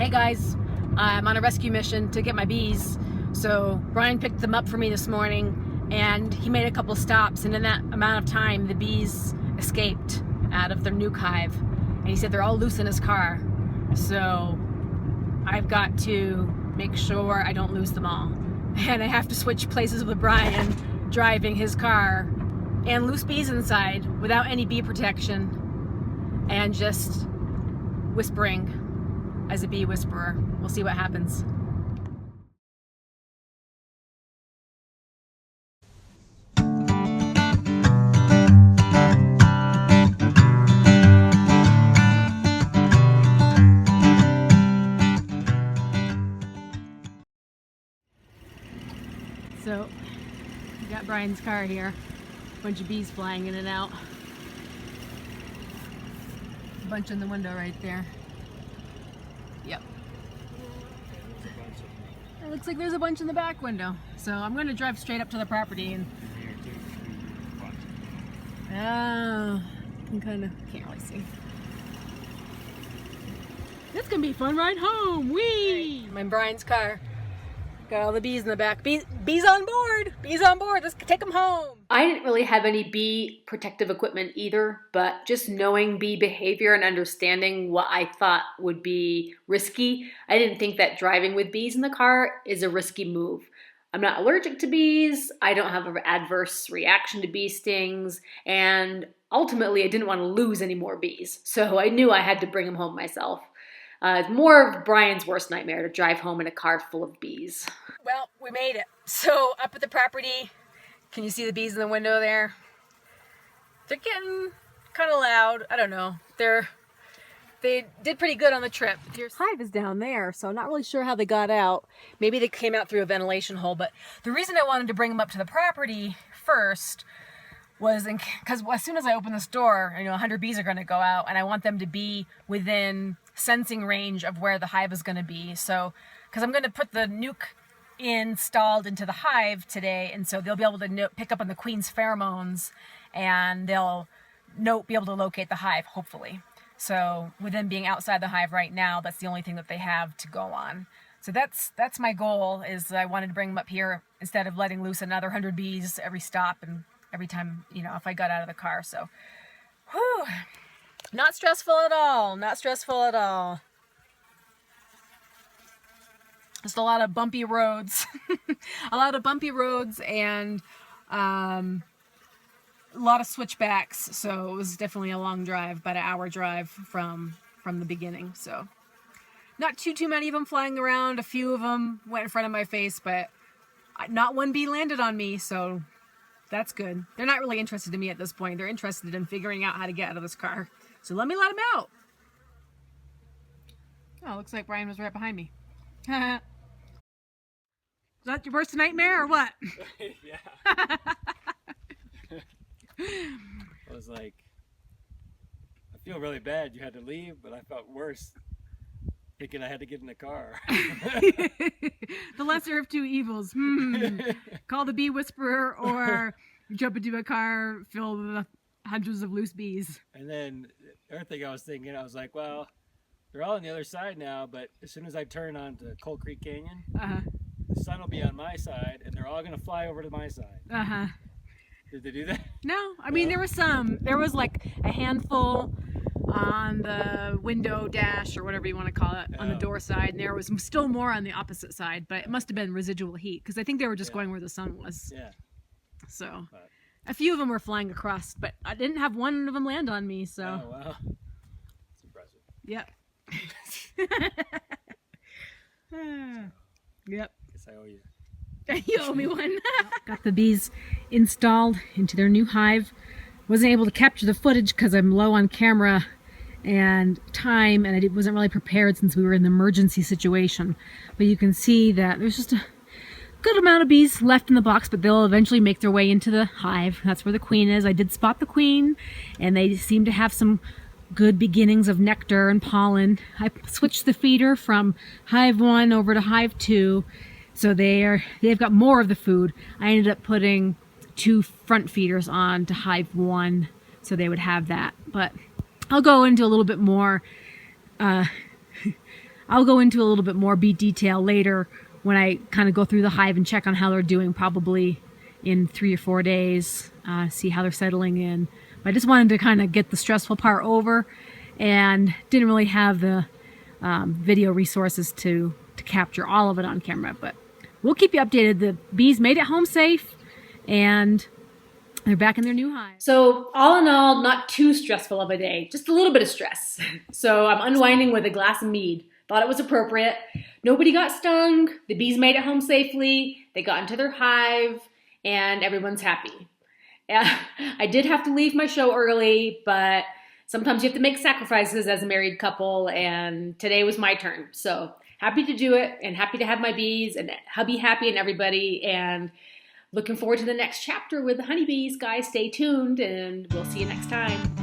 Hey guys, I'm on a rescue mission to get my bees. So Bryan picked them up for me this morning and he made a couple stops, and in that amount of time the bees escaped out of their nuke hive, and he said they're all loose in his car. So I've got to make sure I don't lose them all, and I have to switch places with Bryan driving his car, and loose bees inside without any bee protection and just whispering as a bee whisperer. We'll see what happens. So, we got Bryan's car here. A bunch of bees flying in and out. A bunch in the window right there. Yep. It looks like there's a bunch in the back window. So I'm going to drive straight up to the property and... Oh, I can't really see. This can be a fun ride home. Whee! I'm in Bryan's car. Got all the bees in the back. Bees on board! Bees on board! Let's take them home! I didn't really have any bee protective equipment either, but just knowing bee behavior and understanding what I thought would be risky, I didn't think that driving with bees in the car is a risky move. I'm not allergic to bees, I don't have an adverse reaction to bee stings, and ultimately I didn't want to lose any more bees, so I knew I had to bring them home myself. It's more of Bryan's worst nightmare to drive home in a car full of bees. Well, we made it. So up at the property, can you see the bees in the window there? They're getting kind of loud. I don't know. They did pretty good on the trip. Your hive is down there, so I'm not really sure how they got out. Maybe they came out through a ventilation hole, but the reason I wanted to bring them up to the property first was because as soon as I open this door, 100 bees are going to go out, and I want them to be within sensing range of where the hive is going to be. So, because I'm going to put the nuke installed into the hive today, and so they'll be able to pick up on the queen's pheromones, and they'll be able to locate the hive, hopefully. So, with them being outside the hive right now, that's the only thing that they have to go on. So that's my goal, is I wanted to bring them up here instead of letting loose another 100 bees every stop and every time, if I got out of the car. So, whew, not stressful at all, not stressful at all. Just a lot of bumpy roads, a lot of bumpy roads, and a lot of switchbacks. So it was definitely a long drive, about an hour drive from the beginning. So not too many of them flying around. A few of them went in front of my face, but not one bee landed on me. So that's good. They're not really interested in me at this point. They're interested in figuring out how to get out of this car. So let me let them out. Oh, looks like Bryan was right behind me. Is that your worst nightmare or what? Yeah. I was like, I feel really bad you had to leave, but I felt worse thinking I had to get in the car. The lesser of two evils. Call the bee whisperer or jump into a car filled with hundreds of loose bees. And then the other thing I was thinking, I was like, well, they're all on the other side now, but as soon as I turn onto Coal Creek Canyon, the sun will be on my side, and they're all going to fly over to my side. Did they do that? No, I mean, there was some. There was like a handful on the window dash, or whatever you want to call it, on the door side, and there was still more on the opposite side, but it must have been residual heat, because I think they were just going where the sun was. Yeah. So, a few of them were flying across, but I didn't have one of them land on me, so. Oh, wow. That's impressive. Yep. Yep. Guess I owe you. You owe me one. Got the bees installed into their new hive. Wasn't able to capture the footage because I'm low on camera and time, and I wasn't really prepared since we were in the emergency situation. But you can see that there's just a good amount of bees left in the box, but they'll eventually make their way into the hive. That's where the queen is. I did spot the queen, and they seem to have some good beginnings of nectar and pollen. I switched the feeder from hive 1 over to hive 2. So they've got more of the food. I ended up putting 2 front feeders on to hive 1, so they would have that. But I'll go into a little bit more I'll go into a little bit more bee detail later when I kind of go through the hive and check on how they're doing, probably in 3 or 4 days, see how they're settling in. But I just wanted to kind of get the stressful part over, and didn't really have the video resources to capture all of it on camera. But we'll keep you updated. The bees made it home safe, and they're back in their new hive. So all in all, not too stressful of a day, just a little bit of stress. So I'm unwinding with a glass of mead. Thought it was appropriate. Nobody got stung. The bees made it home safely. They got into their hive, and everyone's happy. I did have to leave my show early, but sometimes you have to make sacrifices as a married couple, and today was my turn. So happy to do it, and happy to have my bees, and hubby happy, and everybody, and looking forward to the next chapter with the honeybees. Guys, stay tuned, and we'll see you next time.